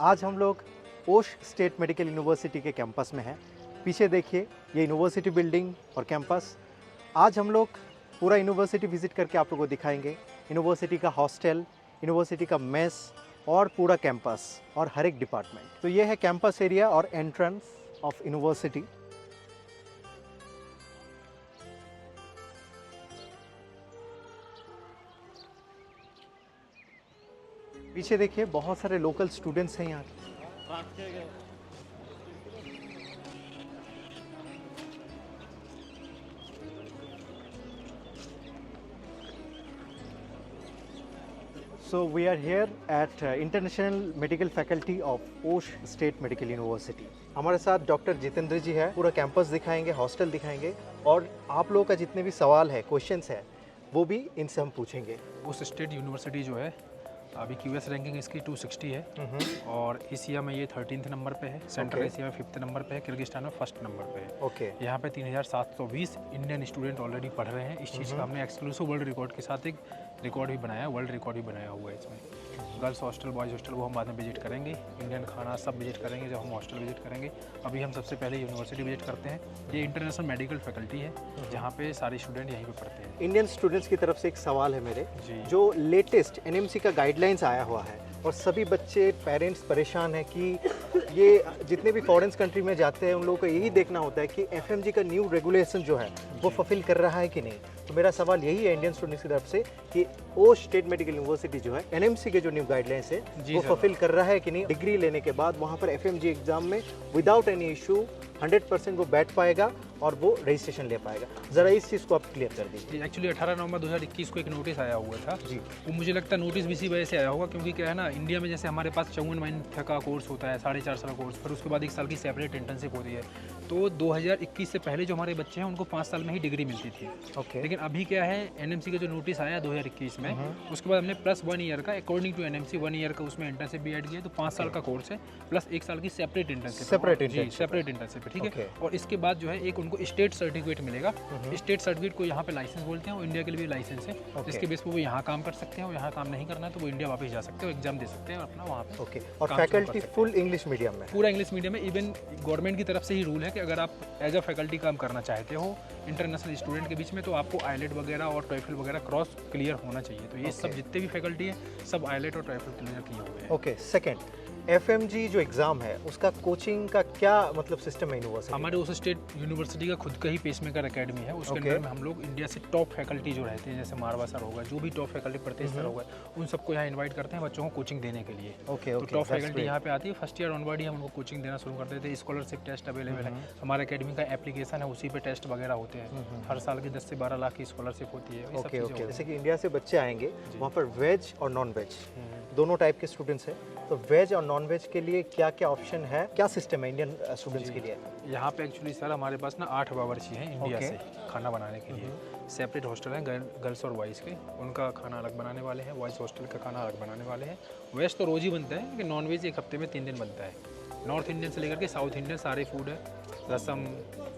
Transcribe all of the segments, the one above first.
आज हम लोग ओश स्टेट मेडिकल यूनिवर्सिटी के कैंपस में हैं। पीछे देखिए ये यूनिवर्सिटी बिल्डिंग और कैंपस। आज हम लोग पूरा यूनिवर्सिटी विजिट करके आप लोगों को दिखाएंगे यूनिवर्सिटी का हॉस्टल, यूनिवर्सिटी का मेस और पूरा कैंपस और हर एक डिपार्टमेंट। तो ये है कैंपस एरिया और एंट्रेंस ऑफ यूनिवर्सिटी। पीछे देखिए बहुत सारे लोकल स्टूडेंट्स हैं यहाँ। So we are here at International Medical Faculty of Osh State Medical University. हमारे साथ डॉक्टर जितेंद्र जी है। पूरा कैंपस दिखाएंगे, हॉस्टल दिखाएंगे और आप लोगों का जितने भी सवाल है, क्वेश्चंस है, वो भी इनसे हम पूछेंगे। उस स्टेट यूनिवर्सिटी जो है अभी QS रैंकिंग इसकी 260 है और एशिया में ये 13th नंबर पे है, सेंट्रल एशिया में 5th नंबर पे है, किर्गिस्तान में 1st नंबर पे है। ओके। यहाँ पे 3720 इंडियन स्टूडेंट ऑलरेडी पढ़ रहे हैं। इस चीज़ का हमने एक्सक्लूसिव वर्ल्ड रिकॉर्ड के साथ एक रिकॉर्ड भी बनाया, वर्ल्ड रिकॉर्ड भी बनाया हुआ है इसमें। गर्ल्स हॉस्टल, बॉयज़ हॉस्टल वो हम बाद में विजिट करेंगे। इंडियन खाना सब विजिट करेंगे जब हम हॉस्टल विजिट करेंगे। अभी हम सबसे पहले यूनिवर्सिटी विजिट करते हैं। ये इंटरनेशनल मेडिकल फैकल्टी है जहाँ पे सारे स्टूडेंट यहीं पे पढ़ते हैं। इंडियन स्टूडेंट्स की तरफ से एक सवाल है मेरे जी। जो लेटेस्ट NMC का गाइडलाइंस आया हुआ है और सभी बच्चे पेरेंट्स परेशान हैं कि ये जितने भी फॉरेन कंट्री में जाते हैं उन लोगों को यही देखना होता है कि FMG का न्यू रेगुलेशन जो है वो फुलफिल कर रहा है कि नहीं। तो मेरा सवाल यही है इंडियन स्टूडेंट्स की तरफ से कि ओश स्टेट मेडिकल यूनिवर्सिटी जो है NMC के जो न्यू गाइडलाइंस है वो फुलफिल कर रहा है कि नहीं। डिग्री लेने के बाद वहाँ पर FMG एग्जाम में विदाउट एनी इशू 100% वो बैठ पाएगा और वो रजिस्ट्रेशन ले पाएगा। ज़रा इस चीज़ को आप क्लियर कर दीजिए। एक्चुअली 18 नवंबर 2021 को एक नोटिस आया हुआ था जी। वो मुझे लगता है नोटिस भी इसी वजह से आया होगा क्योंकि क्या है ना, इंडिया में जैसे हमारे पास 54 महीने का कोर्स होता है, 4.5 साल का कोर्स, फिर उसके बाद 1 साल की सेपरेट इंटर्नशिप होती है। तो 2021 से पहले जो हमारे बच्चे हैं उनको 5 साल में ही डिग्री मिलती थी। ओके। लेकिन अभी क्या है, NMC का जो नोटिस आया 2021 में, उसके बाद हमने प्लस 1 ईयर का अकॉर्डिंग टू NMC 1 ईयर का उसमें इंटर्नशिप भी ऐड किया। तो 5 साल का कोर्स है प्लस 1 साल की सेपरेट इंटर्नशिप। सेपरेट इंटर्नशिप है, ठीक है। और इसके बाद जो है एक उनको स्टेट सर्टिफिकेट मिलेगा। स्टेट सर्टिफिकेट को यहाँ पे लाइसेंस बोलते हैं, वो इंडिया के लिए भी लाइसेंस है जिसके बेस पे वो यहाँ काम कर सकते हैं और यहाँ काम नहीं करना है तो वो इंडिया वापस जा सकते हैं, एग्जाम दे सकते हैं और अपना वहाँ पे। ओके। और फैकल्टी फुल इंग्लिश मीडियम में, पूरा इंग्लिश मीडियम में। इवन गवर्नमेंट की तरफ से ही रूल है कि अगर आप एज अ फैकल्टी काम करना चाहते हो इंटरनेशनल स्टूडेंट के बीच में तो आपको आईलेट वगैरह और टॉयफल वगैरह क्रॉस क्लियर होना चाहिए। तो ये सब जितने भी फैकल्टी है सब आईलेट और टॉयफल क्लियर किए हुए हैं। ओके। सेकंड, FMG जो एग्ज़ाम है उसका कोचिंग का क्या मतलब सिस्टम है यूनिवर्सिटी? हमारे उस स्टेट यूनिवर्सिटी का खुद का ही पेसमेकर एकेडमी है। उसके अंदर में हम लोग इंडिया से टॉप फैकल्टी जो रहते हैं, जैसे मारवा सर होगा, जो भी टॉप फैकल्टी पढ़ते हैं सर होगा, उन सबको यहाँ इन्वाइट करते हैं बच्चों को कोचिंग देने के लिए। ओके। तो टॉप फैकल्टी यहाँ पे आती है। फर्स्ट ईयर ऑनवर्ड ही हम उनको कोचिंग देना शुरू कर देते हैं। स्कॉलरशिप टेस्ट अवेलेबल है, हमारे एकेडमी का एप्लीकेशन है, उसी पे टेस्ट वगैरह होते हैं। हर साल की 10 से 12 लाख की स्कॉलरशिप होती है। ओके। ओके। जैसे कि इंडिया से बच्चे आएंगे वहाँ पर वेज और नॉन वेज दोनों टाइप के स्टूडेंट्स हैं, तो वेज और नॉन वेज के लिए क्या क्या ऑप्शन है, क्या सिस्टम है इंडियन स्टूडेंट्स के लिए? यहाँ पे एक्चुअली सर हमारे पास ना 8 बावर्ची हैं इंडिया से खाना बनाने के लिए। सेपरेट हॉस्टल हैं गर्ल्स और बॉयज़ के, उनका खाना अलग बनाने वाले हैं। बॉयज़ हॉस्टल का खाना अलग बनाने वाले हैं। वेज तो रोज़ ही बनता है कि नॉन वेज 1 हफ्ते में 3 दिन बनता है। नॉर्थ इंडियन से लेकर के साउथ इंडियन सारे फूड है, रसम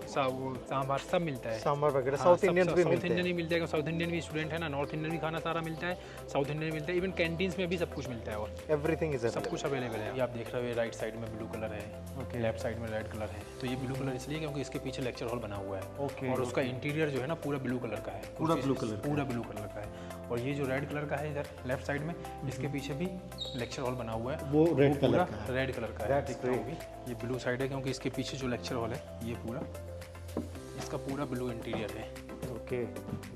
सांभर सब मिलता है। सांभर वगैरह साउथ इंडियन भी मिलते हैं। साउथ इंडियन ही मिलता है, साउथ इंडियन भी स्टूडेंट है ना, नॉर्थ इंडियन भी खाना सारा मिलता है, साउथ इंडियन मिलता है। इवन कैंटीन्स में भी सब कुछ मिलता है और एवरीथिंग इज सब कुछ अवेलेबल है। ये आप देख रहे हो राइट साइड में ब्लू कलर है, लेफ्ट साइड में रेड कलर है। तो ये ब्लू कलर इसलिए क्योंकि इसके पीछे लेक्चर हॉल बना हुआ है और उसका इंटीरियर जो है ना पूरा ब्लू कलर का है। पूरा ब्लू कलर का है। और ये जो रेड कलर का है इधर लेफ्ट साइड में, इसके पीछे भी लेक्चर हॉल बना हुआ है, वो रेड कलर का है। दिखता होगी ये ब्लू साइड है क्योंकि इसके पीछे जो लेक्चर हॉल है ये पूरा इसका पूरा ब्लू इंटीरियर है। ओके।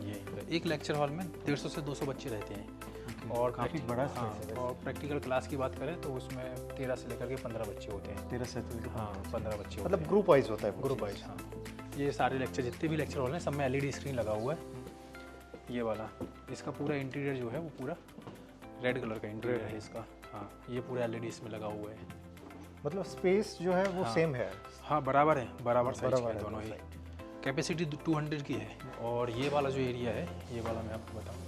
ये एक लेक्चर हॉल में 150 से 200 बच्चे रहते हैं और काफ़ी बड़ा स्पेस है। और प्रैक्टिकल क्लास की बात करें तो उसमें 13 से लेकर के 15 बच्चे होते हैं। 13 से 15 बच्चे मतलब ग्रुप वाइज होता है? ग्रुप वाइज, हाँ। ये सारे लेक्चर जितने भी लेक्चर हॉल हैं सब में LED स्क्रीन लगा हुआ है। ये वाला इसका पूरा इंटीरियर जो है वो पूरा रेड कलर का इंटीरियर है इसका। हाँ, ये पूरा LED इसमें लगा हुआ है। मतलब स्पेस जो है वो सेम है? हाँ, बराबर है, बराबर साइज है दोनों ही। कैपेसिटी 200 की है। और ये वाला जो एरिया है, ये वाला मैं आपको बताऊँ,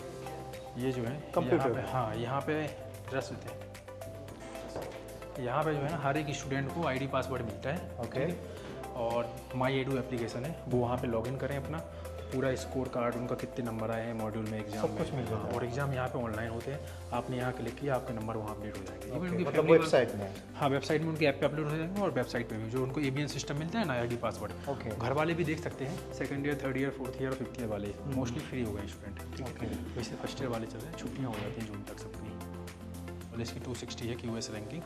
ये जो है कंप्यूटर, हाँ यहाँ पे रस होते हैं। यहाँ पे जो है ना हर एक स्टूडेंट को ID पासवर्ड मिलता है। ओके। और माई एडू एप्लीकेशन है, वो वहाँ पे लॉगिन करें अपना पूरा स्कोर कार्ड, उनका कितने नंबर आए हैं मॉड्यूल में, एग्जाम में, कुछ मिल जाता है। और एग्जाम यहाँ पे ऑनलाइन होते हैं, आपने यहाँ क्लिक किया, आपके नंबर वहाँ अपडेट हो जाएंगे। इवन उनकी मतलब वेबसाइट में? हाँ, वेबसाइट में उनके ऐप पे अपलोड हो जाएंगे, और वेबसाइट पे भी जो उनको ABN सिस्टम मिलता है ना, ID पासवर्ड, घर वाले भी देख सकते हैं। Second year, third year, fourth year, fifth year वाले मोस्टली फ्री हो गए स्टूडेंट, ठीक है। वैसे फर्स्ट ईयर वाले चल रहे हैं, छुट्टियाँ हो जाती हैं जून तक सबकी। और इसकी 260 है QS रैंकिंग,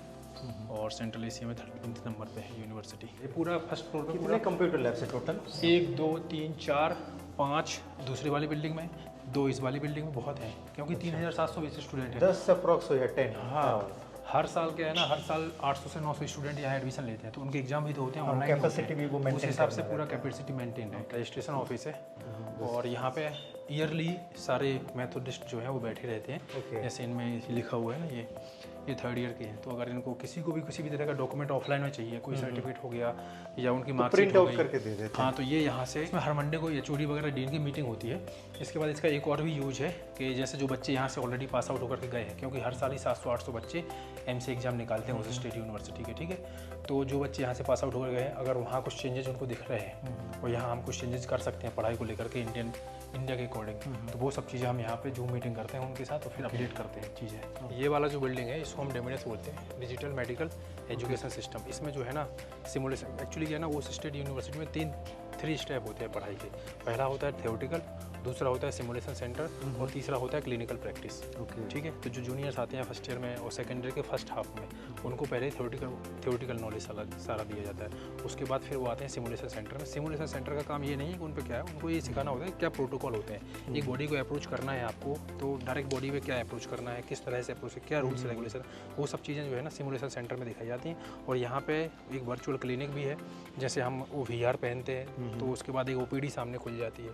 और सेंट्रल एशिया में 13 नंबर पे है यूनिवर्सिटी। ये पूरा फर्स्ट फ्लोर पे पूरा कंप्यूटर लैब से टोटल 1 2 3 4 5 दूसरी वाली बिल्डिंग में, 2 इस वाली बिल्डिंग में, बहुत है क्योंकि 3720 स्टूडेंट है। 10 अप्रॉक्स हो या 10? हाँ, हर साल क्या है ना, हर साल 800 से 900 स्टूडेंट यहाँ एडमिशन लेते हैं, तो उनके एग्जाम भी तो होते हैं ऑनलाइन, कैपेसिटी भी वो उस हिसाब से पूरा कैपेसिटी मेंटेन है। रजिस्ट्रेशन ऑफिस है, और यहाँ पे ईयरली सारे मेथोडिस्ट जो है वो बैठे रहते हैं। जैसे इनमें लिखा हुआ है ना, ये थर्ड ईयर के हैं, तो अगर इनको किसी को भी किसी भी तरह का डॉक्यूमेंट ऑफलाइन में चाहिए, कोई सर्टिफिकेट हो गया या उनकी मार्कशीट प्रिंट आउट करके दे देते हैं। हाँ, तो ये यहाँ से इसमें हर मंडे को HOD वगैरह डीन की मीटिंग होती है। इसके बाद इसका एक और भी यूज है कि जैसे जो बच्चे यहाँ से ऑलरेडी पास आउट होकर के गए हैं, क्योंकि हर साल ही 700-800 बच्चे MC एग्जाम निकालते हैं उस स्टेट यूनिवर्सिटी के, ठीक है। तो जो बच्चे यहाँ से पास आउट होकर गए हैं, अगर वहाँ कुछ चेंजेस उनको दिख रहे हैं और यहाँ हम कुछ चेंजेस कर सकते हैं पढ़ाई को लेकर के इंडिया के अकॉर्डिंग, तो वो सब चीज़ें हम यहाँ पे जूम मीटिंग करते हैं उनके साथ और फिर अपडेट करते हैं चीज़ें। ये वाला जो बिल्डिंग है इसको हम डेमिनेस बोलते हैं, डिजिटल मेडिकल एजुकेशन सिस्टम। इसमें जो है ना सिमुलेशन, एक्चुअली क्या है ना, वो स्टेट यूनिवर्सिटी में 3 स्टेप होते हैं पढ़ाई के। पहला होता है थ्योरेटिकल, दूसरा होता है सिमुलेशन सेंटर, और तीसरा होता है क्लिनिकल प्रैक्टिस, ठीक है। तो जो जूनियर्स आते हैं फर्स्ट ईयर में और सेकेंड ईयर के फर्स्ट हाफ में, उनको पहले थ्योरेटिकल नॉलेज सारा दिया जाता है। उसके बाद फिर वो आते हैं सिमुलेशन सेंटर में। सिमुलेशन सेंटर का काम ये नहीं है कि उन पर क्या है, उनको ये सिखाना होता है क्या प्रोटोकॉल होते हैं। एक बॉडी को अप्रोच करना है आपको, तो डायरेक्ट बॉडी में क्या अप्रोच करना है, किस तरह से अप्रोच, क्या रूल्स रेगुलेशन, वो सब चीज़ें जो है ना सिमुलेशन सेंटर में दिखाई जाती हैं। और यहाँ पे एक वर्चुअल क्लिनिक भी है, जैसे हम वो VR पहनते हैं, तो उसके बाद एक OPD सामने खुल जाती है,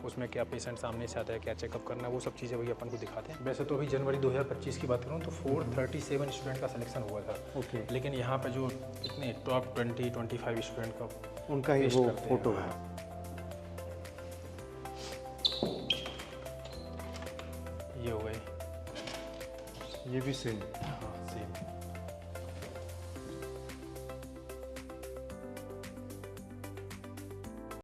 उसमें क्या पेशेंट सामने से आता है, क्या चेकअप करना है, वो सब चीज़ें वही अपन को दिखाते हैं। वैसे तो अभी जनवरी 2025 की बात करूँ तो 437 स्टूडेंट का सिलेक्शन हुआ था, लेकिन यहाँ पे जो इतने टॉप 20-25 स्टूडेंट का उनका ही वो फोटो है। ये हो गए, ये भी सेम? हाँ सेम।